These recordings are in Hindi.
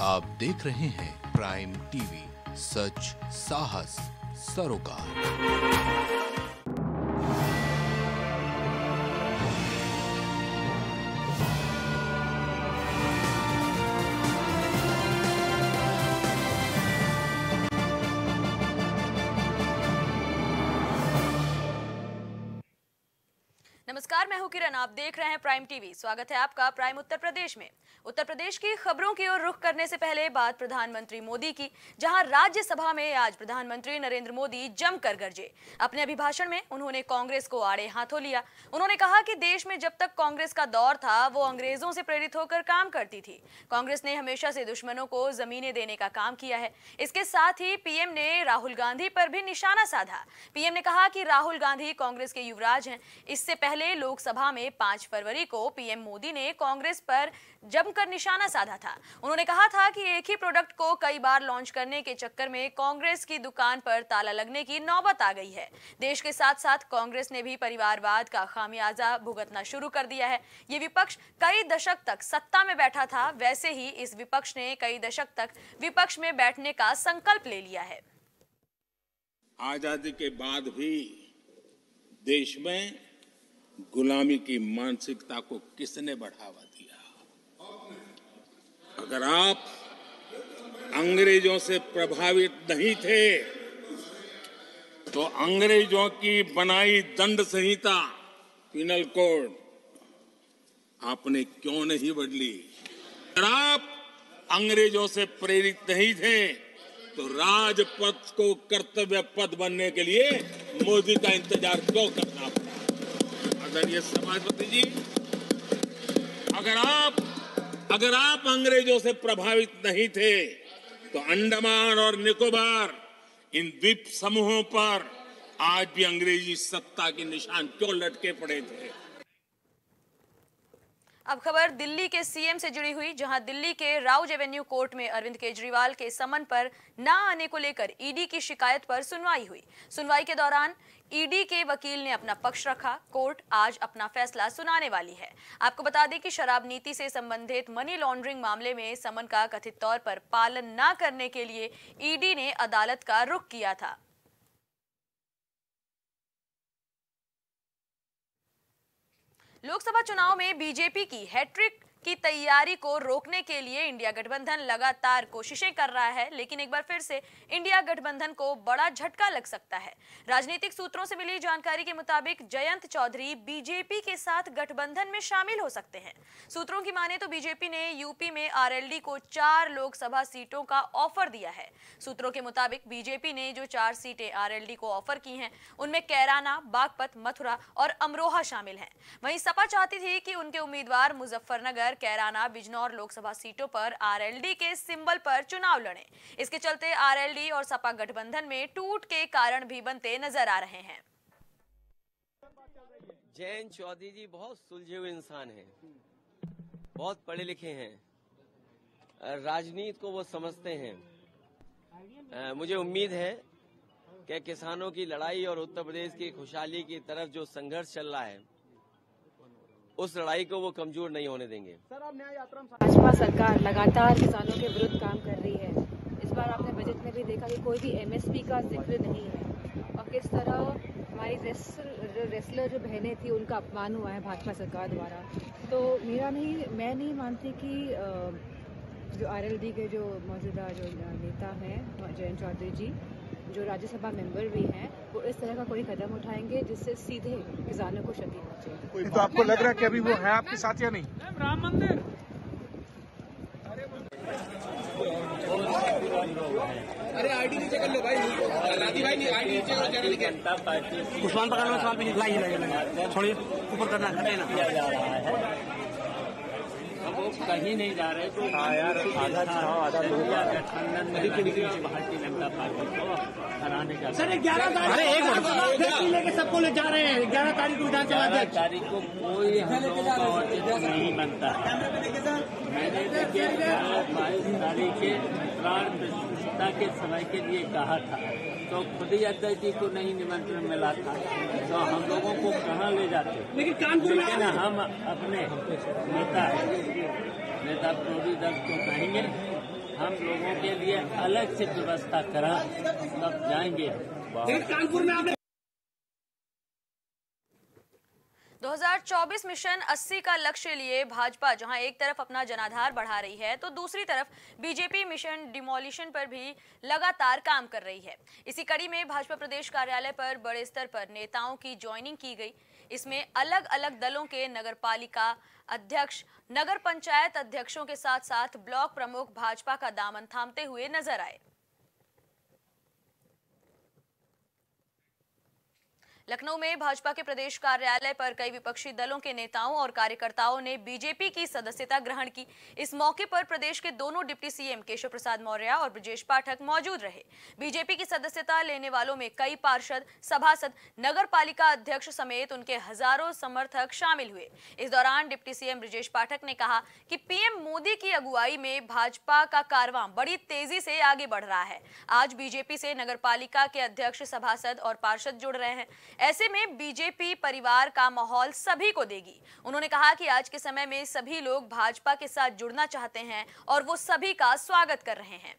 आप देख रहे हैं प्राइम टीवी, सच साहस सरोकार। नमस्कार, मैं हूं किरण। आप देख रहे हैं प्राइम टीवी। स्वागत है आपका प्राइम उत्तर प्रदेश में। उत्तर प्रदेश की खबरों की ओर रुख करने से पहले बात प्रधानमंत्री मोदी की, जहां राज्यसभा में आज प्रधानमंत्री नरेंद्र मोदी जमकर गरजे। अपने अभिभाषण में उन्होंने कांग्रेस को आड़े हाथों लिया। उन्होंने कहा कि देश में जब तक कांग्रेस का दौर था, वो अंग्रेजों से प्रेरित होकर काम करती थी। कांग्रेस ने हमेशा से दुश्मनों को जमीनें देने का काम किया है। इसके साथ ही पीएम ने राहुल गांधी पर भी निशाना साधा। पीएम ने कहा कि राहुल गांधी कांग्रेस के युवराज हैं। इससे पहले लोकसभा में 5 फरवरी को पीएम मोदी ने कांग्रेस पर जमकर निशाना साधा था। उन्होंने कहा था कि एक ही प्रोडक्ट को कई बार लॉन्च करने के चक्कर में कांग्रेस की दुकान पर ताला लगने की नौबत आ गई है। देश के साथ साथ कांग्रेस ने भी परिवारवाद का खामियाजा भुगतना शुरू कर दिया है। ये विपक्ष कई दशक तक सत्ता में बैठा था, वैसे ही इस विपक्ष ने कई दशक तक विपक्ष में बैठने का संकल्प ले लिया है। आजादी के बाद भी देश में गुलामी की मानसिकता को किसने बढ़ावा दिया? अगर आप अंग्रेजों से प्रभावित नहीं थे, तो अंग्रेजों की बनाई दंड संहिता, पिनल कोड, आपने क्यों नहीं बदली? अगर आप अंग्रेजों से प्रेरित नहीं थे, तो राजपथ को कर्तव्य पथ बनने के लिए मोदी का इंतजार क्यों करना पड़ा? आदरणीय समाजपति जी, अगर आप अंग्रेजों से प्रभावित नहीं थे, तो अंडमान और निकोबार इन द्वीप समूहों पर आज भी अंग्रेजी सत्ता के निशान क्यों लटके पड़े थे? अब खबर दिल्ली के सीएम से जुड़ी हुई, जहां दिल्ली के राउज एवेन्यू कोर्ट में अरविंद केजरीवाल के समन पर ना आने को लेकर ईडी की शिकायत पर सुनवाई हुई। सुनवाई के दौरान ईडी के वकील ने अपना पक्ष रखा। कोर्ट आज अपना फैसला सुनाने वाली है। आपको बता दें कि शराब नीति से संबंधित मनी लॉन्ड्रिंग मामले में समन का कथित तौर पर पालन न करने के लिए ईडी ने अदालत का रुख किया था। लोकसभा चुनाव में बीजेपी की हैट्रिक की तैयारी को रोकने के लिए इंडिया गठबंधन लगातार कोशिशें कर रहा है, लेकिन एक बार फिर से इंडिया गठबंधन को बड़ा झटका लग सकता है। राजनीतिक सूत्रों से मिली जानकारी के मुताबिक जयंत चौधरी बीजेपी के साथ गठबंधन में शामिल हो सकते हैं। सूत्रों की माने तो बीजेपी ने यूपी में आरएलडी को 4 लोकसभा सीटों का ऑफर दिया है। सूत्रों के मुताबिक बीजेपी ने जो 4 सीटें आरएलडी को ऑफर की हैं, उनमें कैराना, बागपत, मथुरा और अमरोहा शामिल हैं। वहीं सपा चाहती थी कि उनके उम्मीदवार मुजफ्फरनगर, कैराना, बिजनौर लोकसभा सीटों पर आरएलडी के सिंबल पर चुनाव लड़ें। इसके चलते आरएलडी और सपा गठबंधन में टूट के कारण भी बनते नजर आ रहे हैं। जयंत चौधरी जी बहुत सुलझे हुए इंसान हैं, बहुत पढ़े लिखे हैं, राजनीति को वो समझते हैं। मुझे उम्मीद है कि किसानों की लड़ाई और उत्तर प्रदेश की खुशहाली की तरफ जो संघर्ष चल रहा है, उस लड़ाई को वो कमजोर नहीं होने देंगे। भाजपा सरकार लगातार किसानों के विरुद्ध काम कर रही है। इस बार आपने बजट में भी देखा कि कोई भी एमएसपी का जिक्र नहीं है, और किस तरह हमारी रेसलर जो बहनें थी, उनका अपमान हुआ है भाजपा सरकार द्वारा। तो मैं नहीं मानती कि जो आरएलडी के जो मौजूदा जो नेता हैं जयंत चौधरी जी, जो राज्यसभा मेंबर भी हैं, वो इस तरह का कोई कदम उठाएंगे जिससे सीधे किसानों को क्षति पहुंचे। तो आपको लग रहा है कि अभी वो है आपके साथ या नहीं? राम मंदिर अरे आईडी नीचे कर लो भाई, राधी भाई नहीं आईडी नीचे करो, चैनल लिखे जनता पार्टी कुशवान पकड़ना, सवाल पे निकला ही लगेगा, छोड़िए ऊपर करना घटे ना। वो कहीं नहीं जा रहे, तो यार आधा चुनाव आधा गठबंधन में भारतीय जनता पार्टी को हराने का। सर 11 लेके सबको ले जा रहे हैं। 11 तारीख को विधानसभा 11 तारीख को कोई हम लोगों का औचित्य नहीं बनता। मैंने 22 तारीख के प्राण प्रतिष्ठा के समय के लिए कहा था, तो खुद ही अध्यक्ष जी को नहीं निमंत्रण मिला था, तो हम लोगों को कहाँ ले जाते। लेकिन हम अपने नेता प्रोडी दल को कहेंगे हम लोगों के लिए अलग से व्यवस्था करा, तब जाएंगे। कानपुर में आपने 2024 मिशन 80 का लक्ष्य लिए भाजपा जहां एक तरफ अपना जनाधार बढ़ा रही है तो दूसरी तरफ बीजेपी मिशन डिमोलिशन पर भी लगातार काम कर रही है। इसी कड़ी में भाजपा प्रदेश कार्यालय पर बड़े स्तर पर नेताओं की ज्वाइनिंग की गई। इसमें अलग अलग दलों के नगरपालिका अध्यक्ष, नगर पंचायत अध्यक्षों के साथ साथ ब्लॉक प्रमुख भाजपा का दामन थामते हुए नजर आए। लखनऊ में भाजपा के प्रदेश कार्यालय पर कई विपक्षी दलों के नेताओं और कार्यकर्ताओं ने बीजेपी की सदस्यता ग्रहण की। इस मौके पर प्रदेश के दोनों डिप्टी सीएम केशव प्रसाद मौर्य और ब्रजेश पाठक मौजूद रहे। बीजेपी की सदस्यता लेने वालों में कई पार्षद, सभासद, नगर पालिका अध्यक्ष समेत उनके हजारों समर्थक शामिल हुए। इस दौरान डिप्टी सीएम ब्रजेश पाठक ने कहा कि पीएम मोदी की अगुवाई में भाजपा का कारवां बड़ी तेजी से आगे बढ़ रहा है। आज बीजेपी से नगर पालिका के अध्यक्ष, सभासद और पार्षद जुड़ रहे हैं। ऐसे में बीजेपी परिवार का माहौल सभी को देगी। उन्होंने कहा कि आज के समय में सभी लोग भाजपा के साथ जुड़ना चाहते हैं और वो सभी का स्वागत कर रहे हैं।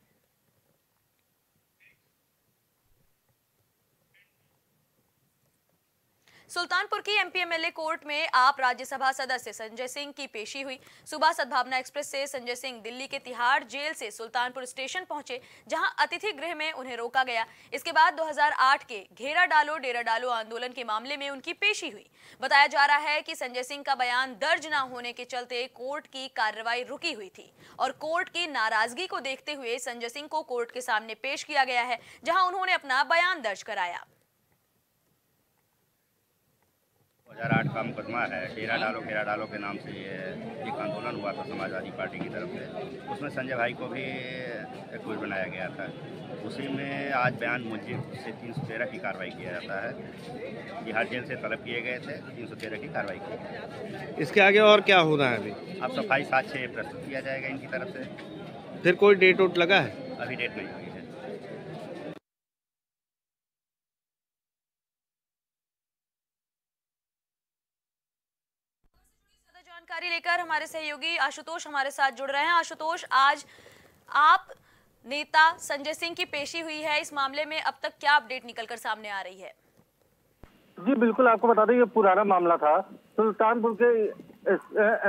सुल्तानपुर की एमपी एमएलए कोर्ट में आप राज्यसभा सदस्य संजय सिंह की पेशी हुई। सुबह सद्भावना एक्सप्रेस से संजय सिंह दिल्ली के तिहाड़ जेल से सुल्तानपुर स्टेशन पहुंचे, जहां अतिथि गृह में उन्हें रोका गया। इसके बाद 2008 के घेरा डालो डेरा डालो आंदोलन के मामले में उनकी पेशी हुई। बताया जा रहा है कि संजय सिंह का बयान दर्ज न होने के चलते कोर्ट की कार्रवाई रुकी हुई थी और कोर्ट की नाराजगी को देखते हुए संजय सिंह को कोर्ट के सामने पेश किया गया है, जहां उन्होंने अपना बयान दर्ज कराया। 2008 का मुकदमा है, घेरा डालो के नाम से ये एक आंदोलन हुआ था समाजवादी पार्टी की तरफ से। उसमें संजय भाई को भी एक्यूज बनाया गया था। उसी में आज बयान मुजीब से 313 की कार्रवाई किया जाता है। बिहार जेल से तलब किए गए थे, 313 की कार्रवाई की। इसके आगे और क्या हो रहा है अभी? अब सफाई साक्ष्य प्रस्तुत किया जाएगा इनकी तरफ से। फिर कोई डेट वोट लगा है? अभी डेट नहीं हुई है। जानकारी लेकर हमारे सहयोगी आशुतोष हमारे साथ जुड़ रहे हैं। आशुतोष, आज आप नेता संजय सिंह की पेशी हुई है, इस मामले में अब तक क्या अपडेट निकलकर सामने आ रही है? जी बिल्कुल, आपको बता दें ये पुराना मामला था। सुल्तानपुर के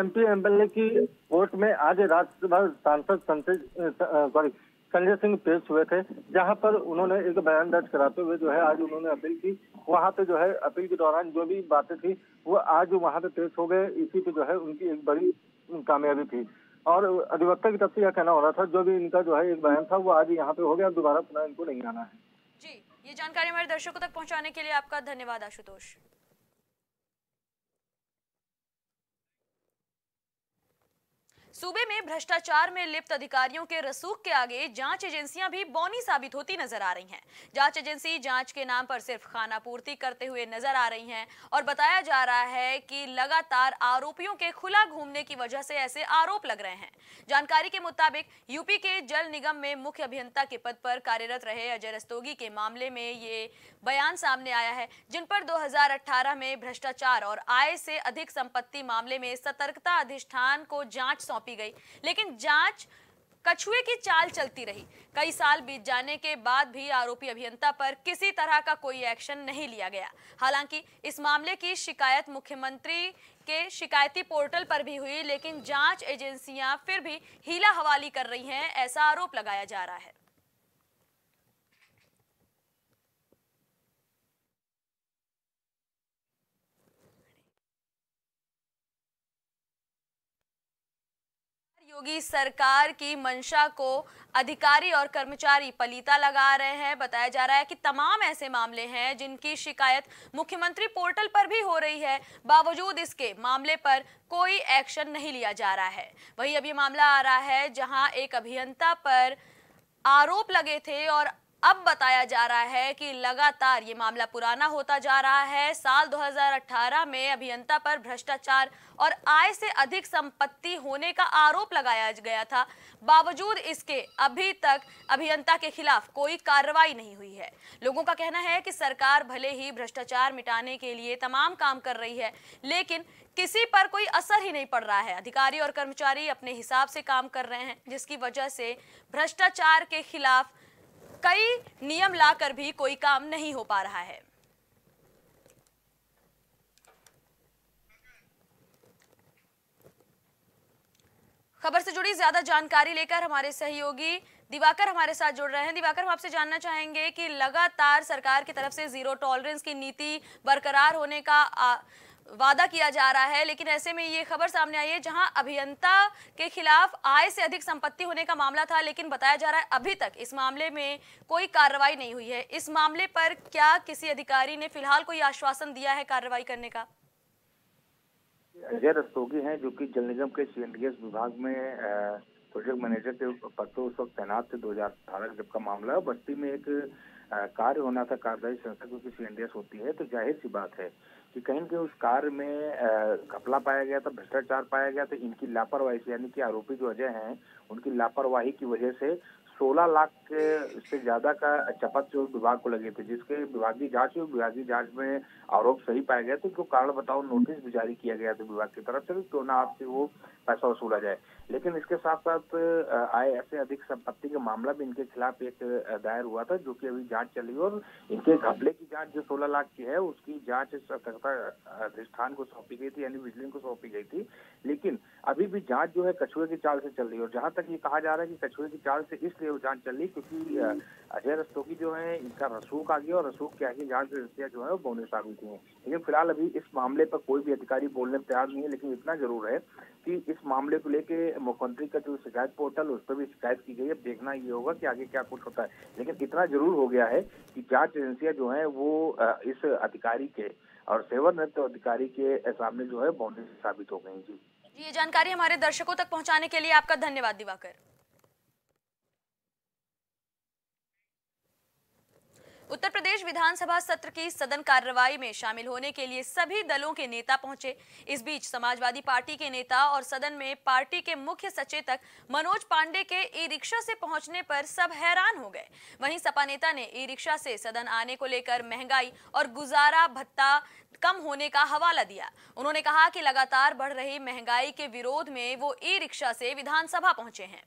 एमपी एमएलए की कोर्ट में आज राज्यसभा सांसद संजय सिंह पेश हुए थे, जहां पर उन्होंने एक बयान दर्ज कराते हुए जो है आज उन्होंने अपील की। वहां पे जो है अपील के दौरान जो भी बातें थी वो आज वहां पे पेश हो गए। इसी पे जो है उनकी एक बड़ी कामयाबी थी और अधिवक्ता की तरफ से यह कहना हो रहा था जो भी इनका जो है एक बयान था वो आज यहाँ पे हो गया, दोबारा पुनः इनको नहीं आना है। जी, ये जानकारी हमारे दर्शकों तक पहुँचाने के लिए आपका धन्यवाद आशुतोष। सूबे में भ्रष्टाचार में लिप्त अधिकारियों के रसूख के आगे जांच एजेंसियां भी बौनी साबित होती नजर आ रही हैं। जांच एजेंसी जांच के नाम पर सिर्फ खानापूर्ति करते हुए नजर आ रही हैं और बताया जा रहा है कि लगातार आरोपियों के खुला घूमने की वजह से ऐसे आरोप लग रहे हैं। जानकारी के मुताबिक यूपी के जल निगम में मुख्य अभियंता के पद पर कार्यरत रहे अजय रस्तोगी के मामले में ये बयान सामने आया है, जिन पर 2018 में भ्रष्टाचार और आय से अधिक संपत्ति मामले में सतर्कता अधिष्ठान को जांच सौंपी गई, लेकिन जांच कछुए की चाल चलती रही। कई साल बीत जाने के बाद भी आरोपी अभियंता पर किसी तरह का कोई एक्शन नहीं लिया गया। हालांकि इस मामले की शिकायत मुख्यमंत्री के शिकायती पोर्टल पर भी हुई, लेकिन जांच एजेंसियां फिर भी हीला हवाली कर रही हैं, ऐसा आरोप लगाया जा रहा है। योगी सरकार की मंशा को अधिकारी और कर्मचारी पलीता लगा रहे हैं। बताया जा रहा है कि तमाम ऐसे मामले हैं जिनकी शिकायत मुख्यमंत्री पोर्टल पर भी हो रही है, बावजूद इसके मामले पर कोई एक्शन नहीं लिया जा रहा है। वही अब ये मामला आ रहा है जहां एक अभियंता पर आरोप लगे थे और अब बताया जा रहा है कि लगातार ये मामला पुराना होता जा रहा है। साल 2018 में अभियंता पर भ्रष्टाचार और आय से अधिक संपत्ति होने का आरोप लगाया गया था, बावजूद इसके अभी तक अभियंता के खिलाफ कोई कार्रवाई नहीं हुई है। लोगों का कहना है कि सरकार भले ही भ्रष्टाचार मिटाने के लिए तमाम काम कर रही है, लेकिन किसी पर कोई असर ही नहीं पड़ रहा है। अधिकारी और कर्मचारी अपने हिसाब से काम कर रहे हैं, जिसकी वजह से भ्रष्टाचार के खिलाफ कई नियम लाकर भी कोई काम नहीं हो पा रहा है। खबर से जुड़ी ज्यादा जानकारी लेकर हमारे सहयोगी दिवाकर हमारे साथ जुड़ रहे हैं। दिवाकर, हम आपसे जानना चाहेंगे कि लगातार सरकार की तरफ से जीरो टॉलरेंस की नीति बरकरार होने का वादा किया जा रहा है, लेकिन ऐसे में ये खबर सामने आई है जहां अभियंता के खिलाफ आय से अधिक संपत्ति होने का मामला था, लेकिन बताया जा रहा है अभी तक इस मामले में कोई कार्रवाई नहीं हुई है। इस मामले पर क्या किसी अधिकारी ने फिलहाल कोई आश्वासन दिया है कार्रवाई करने का? अजय रस्तोगी हैं जो कि जल निगम के सीएनडीएस विभाग में प्रोजेक्ट मैनेजर के पद पर उस वक्त तैनात थे। 2018 जब का मामला है। बस्ती में एक कार्य होना था, कार्यदायी संस्था क्योंकि सीएनडीएस होती है, तो जाहिर सी बात है कि कहीं के उस कार्य में घपला पाया गया था, भ्रष्टाचार पाया गया था। इनकी लापरवाही से, यानी कि आरोपी जो अजय हैं उनकी लापरवाही की वजह से 16 लाख से ज्यादा का चपत जो विभाग को लगे थे, जिसके विभागीय जांच हुई। विभागीय जांच में आरोप सही पाया गया, तो कारण बताओ नोटिस भी जारी किया गया था विभाग की तरफ से, क्यों ना आपसे वो पैसा वसूला जाए। लेकिन इसके साथ साथ आय ऐसे अधिक संपत्ति का मामला भी इनके खिलाफ एक दायर हुआ था, जो कि अभी जांच चल रही है। और इनके घपले की जांच जो 16 लाख की है, उसकी जांच सतर्कता अधिष्ठान को सौंपी गई थी, यानी विजिलेंस को सौंपी गई थी। लेकिन अभी भी जांच जो है कछुए की चाल से चल रही है। और जहां तक ये कहा जा रहा है कि कछुए की चाल से इसलिए वो जांच चल रही क्योंकि अजय रस्तोगी जो है इनका रसूख आ गया, और रसूख के आगे जांच एजेंसियां जो है वो बौने साबित हुई है। लेकिन फिलहाल अभी इस मामले पर कोई भी अधिकारी बोलने तैयार नहीं है। लेकिन इतना जरूर है कि इस मामले को लेके मुख्यमंत्री का जो शिकायत पोर्टल, उस पर भी शिकायत की गई है। देखना ये होगा कि आगे क्या कुछ होता है। लेकिन इतना जरूर हो गया है कि जांच एजेंसियां जो है वो इस अधिकारी के और सेवानिवृत्त अधिकारी के सामने जो है बौने साबित हो गई। जी, ये जानकारी हमारे दर्शकों तक पहुंचाने के लिए आपका धन्यवाद दिवाकर। उत्तर प्रदेश विधानसभा सत्र की सदन कार्रवाई में शामिल होने के लिए सभी दलों के नेता पहुंचे। इस बीच समाजवादी पार्टी के नेता और सदन में पार्टी के मुख्य सचेतक मनोज पांडे के ई रिक्शा से पहुंचने पर सब हैरान हो गए। वहीं सपा नेता ने ई रिक्शा से सदन आने को लेकर महंगाई और गुजारा भत्ता कम होने का हवाला दिया। उन्होंने कहा कि लगातार बढ़ रही महंगाई के विरोध में वो ई रिक्शा से विधानसभा पहुंचे हैं।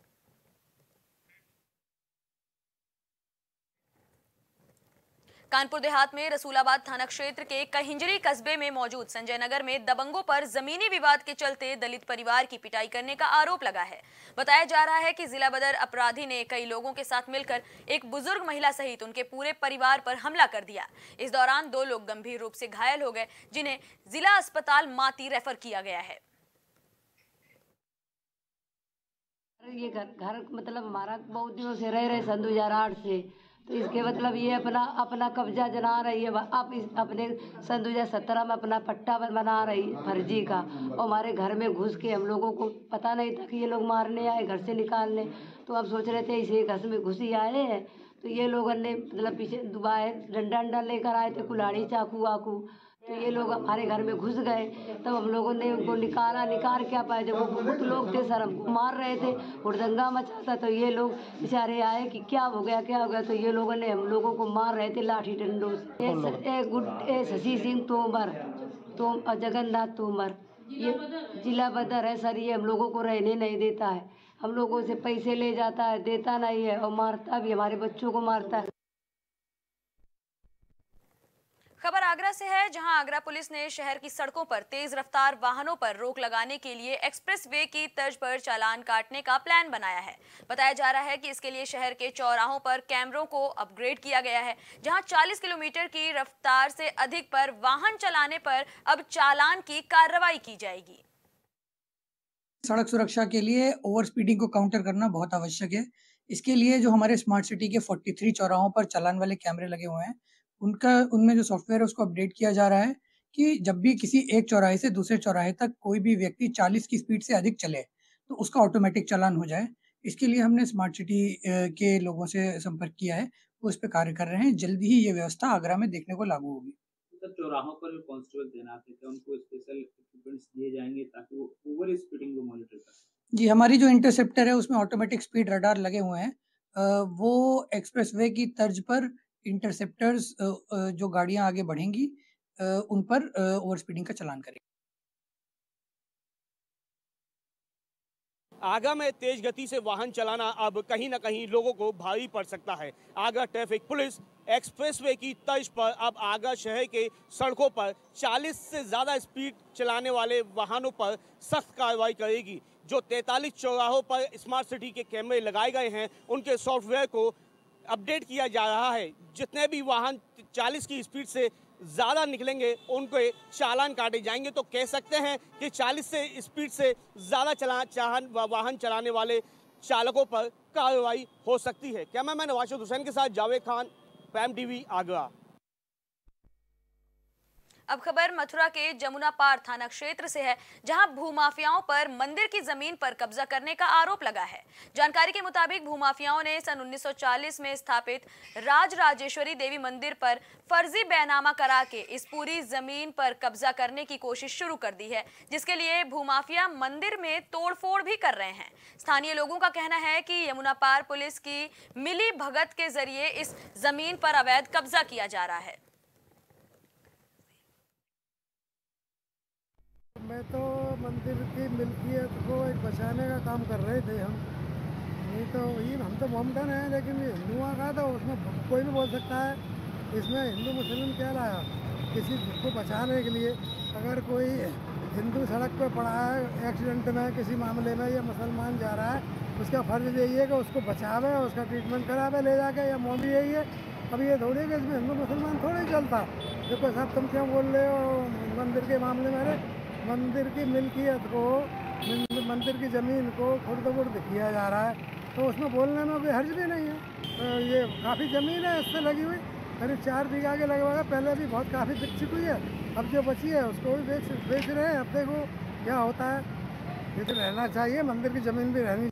कानपुर देहात में रसूलाबाद थाना क्षेत्र के कहिंजरी कस्बे में मौजूद संजय नगर में दबंगों पर जमीनी विवाद के चलते दलित परिवार की पिटाई करने का आरोप लगा है। बताया जा रहा है कि जिला बदर अपराधी ने कई लोगों के साथ मिलकर एक बुजुर्ग महिला सहित उनके पूरे परिवार पर हमला कर दिया। इस दौरान 2 लोग गंभीर रूप से घायल हो गए, जिन्हें जिला अस्पताल माती रेफर किया गया है। ये घर मतलब हमारा बहुत दिनों से रह रहे सन 2008 से, तो इसके मतलब ये अपना कब्जा जला रही है। आप अपने सन 2017 में अपना पट्टा बना रही है फर्जी का, और हमारे घर में घुस के हम लोगों को पता नहीं था कि ये लोग मारने आए, घर से निकालने। तो अब सोच रहे थे इसे घर में घुस ही आए हैं, तो ये लोगों ने मतलब पीछे दुबाए डंडा लेकर आए थे, कुल्हाड़ी चाकू वाकू। तो ये लोग हमारे घर में घुस गए, तब हम लोगों ने उनको निकाल क्या पाए। जब वो बहुत लोग थे सर, हमको मार रहे थे, हुड़दंगा मचा था। तो ये लोग बेचारे आए कि क्या हो गया क्या हो गया, तो ये लोगों ने हम लोगों को मार रहे थे लाठी डंडों से। शशि सिंह तोमर और जगन्नाथ तोमर, ये जिला बदर है सर। ये हम लोगों को रहने नहीं देता है, हम लोगों से पैसे ले जाता है, देता नहीं है, और मारता भी, हमारे बच्चों को मारता है। खबर आगरा से है, जहां आगरा पुलिस ने शहर की सड़कों पर तेज रफ्तार वाहनों पर रोक लगाने के लिए एक्सप्रेस वे की तर्ज पर चालान काटने का प्लान बनाया है। बताया जा रहा है कि इसके लिए शहर के चौराहों पर कैमरों को अपग्रेड किया गया है, जहां 40 किलोमीटर की रफ्तार से अधिक पर वाहन चलाने पर अब चालान की कार्रवाई की जाएगी। सड़क सुरक्षा के लिए ओवर स्पीडिंग को काउंटर करना बहुत आवश्यक है। इसके लिए जो हमारे स्मार्ट सिटी के 43 चौराहों पर चालान वाले कैमरे लगे हुए हैं, उनमें जो सॉफ्टवेयर है उसको अपडेट किया जा रहा है कि जब भी किसी एक चौराहे से दूसरे चौराहे तक कोई भी व्यक्ति 40 की स्पीड से अधिक चले तो उसका ऑटोमेटिक चालान हो जाए। इसके लिए हमने स्मार्ट सिटी के लोगों से संपर्क किया है, वो इस पे कार्य कर रहे हैं। जल्दी ही ये व्यवस्था आगरा में देखने को लागू होगी। चौराहों पर जो कांस्टेबल तैनात है, उनको स्पेशल इक्विपमेंट्स दिए जाएंगे ताकि वो ओवर स्पीडिंग को मॉनिटर कर सकें? जी, हमारी जो इंटरसेप्टर है उसमें ऑटोमेटिक स्पीड रडार लगे हुए हैं। वो एक्सप्रेस वे की तर्ज पर इंटरसेप्टर्स जो गाड़ियां आगे बढ़ेंगी उन पर ओवर स्पीडिंग का चालान करेंगे। आगरा में तेज गति से वाहन चलाना अब कहीं न कहीं लोगों को भारी पड़ सकता है। आगरा ट्रैफिक पुलिस एक्सप्रेसवे की तर्ज पर अब आगरा शहर के सड़कों पर 40 से ज़्यादा स्पीड चलाने वाले वाहनों पर सख्त कार्रवाई करेगी। जो 43 चौराहों पर स्मार्ट सिटी के कैमरे लगाए गए हैं, उनके सॉफ्टवेयर को अपडेट किया जा रहा है। जितने भी वाहन 40 की स्पीड से ज़्यादा निकलेंगे उनके चालान काटे जाएंगे। तो कह सकते हैं कि 40 से स्पीड से ज़्यादा वाहन चलाने वाले चालकों पर कार्रवाई हो सकती है। कैमरामैन वाशिद हुसैन के साथ जावेद खान, प्राइम टीवी, आगरा। अब खबर मथुरा के जमुना पार थाना क्षेत्र से है, जहां भूमाफियाओं पर मंदिर की जमीन पर कब्जा करने का आरोप लगा है। जानकारी के मुताबिक भूमाफियाओं ने सन 1940 में स्थापित राजराजेश्वरी देवी मंदिर पर फर्जी बैनामा करा के इस पूरी जमीन पर कब्जा करने की कोशिश शुरू कर दी है, जिसके लिए भूमाफिया मंदिर में तोड़फोड़ भी कर रहे हैं। स्थानीय लोगों का कहना है कि यमुना पार पुलिस की मिली भगत के जरिए इस जमीन पर अवैध कब्जा किया जा रहा है। मैं तो मंदिर की मिल्कियत को एक बचाने का काम कर रहे थे हम, नहीं तो ये हम तो मोमडन हैं, लेकिन ये हिंदुओं का तो उसमें कोई भी बोल सकता है। इसमें हिंदू मुस्लिम क्या लाया, किसी को बचाने के लिए अगर कोई हिंदू सड़क पर पड़ा है एक्सीडेंट में किसी मामले में, या मुसलमान जा रहा है, उसका फर्ज यही है कि उसको बचावे, उसका ट्रीटमेंट करावे ले जाके, या मोदी यही है। अब ये थोड़ी कि इसमें हिंदू मुसलमान थोड़ी चलता। देखो साहब, तुम क्यों बोल रहे हो मंदिर के मामले में? मंदिर की मिल्कियत को, मंदिर की ज़मीन को खुर्द-बुर्द किया जा रहा है, तो उसमें बोलने में कोई हर्ज भी नहीं है। तो ये काफ़ी ज़मीन है इससे लगी हुई, करीब 4 बीघा के लगभग, पहले भी बहुत काफ़ी बिक चुकी है, अब जो बची है उसको भी बेच रहे हैं। अब देखो क्या होता है। ये तो रहना चाहिए, मंदिर की ज़मीन भी रहनी।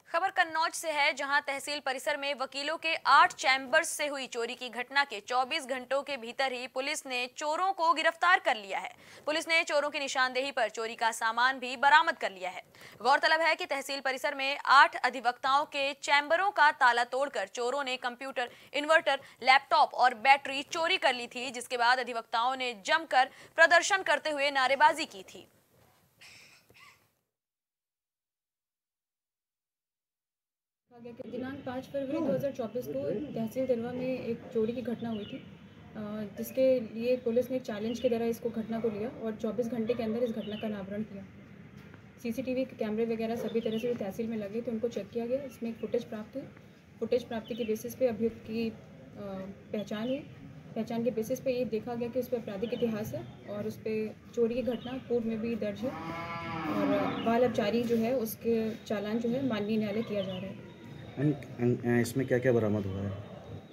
खबर कन्नौज से है, जहां तहसील परिसर में वकीलों के 8 चैम्बर्स से हुई चोरी की घटना के 24 घंटों के भीतर ही पुलिस ने चोरों को गिरफ्तार कर लिया है। पुलिस ने चोरों की निशानदेही पर चोरी का सामान भी बरामद कर लिया है। गौरतलब है कि तहसील परिसर में 8 अधिवक्ताओं के चैम्बरों का ताला तोड़कर चोरों ने कंप्यूटर, इन्वर्टर, लैपटॉप और बैटरी चोरी कर ली थी, जिसके बाद अधिवक्ताओं ने जमकर प्रदर्शन करते हुए नारेबाजी की थी। दिनांक 5 फरवरी 2024 को तहसील दरवा में एक चोरी की घटना हुई थी, जिसके लिए पुलिस ने एक चैलेंज की तरह इसको घटना को लिया और 24 घंटे के अंदर इस घटना का अनावरण किया। सीसीटीवी कैमरे वगैरह सभी तरह से तहसील में लगे तो उनको चेक किया गया। इसमें एक फुटेज प्राप्त हुई। फुटेज प्राप्ति के बेसिस पे अभियुक्त की पहचान हुई। पहचान के बेसिस पे ये देखा गया कि उस पर आपराधिक इतिहास है और उस पर चोरी की घटना कोर्ट में भी दर्ज है और बाल अपचारी जो है उसके चालान जो है माननीय न्यायालय किया जा रहा है। इसमें क्या क्या बरामद हुआ है?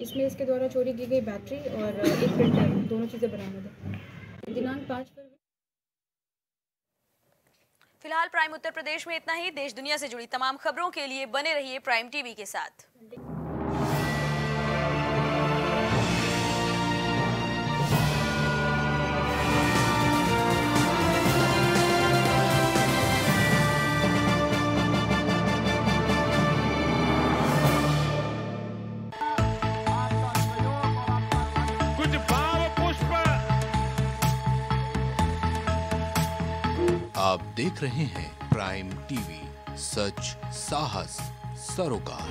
इसमें इसके द्वारा चोरी की गई बैटरी और एक प्रिंटर, दोनों चीज़ें बरामद है। दिनांक 5 फरवरी। फिलहाल प्राइम उत्तर प्रदेश में इतना ही। देश दुनिया से जुड़ी तमाम खबरों के लिए बने रहिए प्राइम टीवी के साथ। आप देख रहे हैं प्राइम टीवी, सच साहस सरोकार।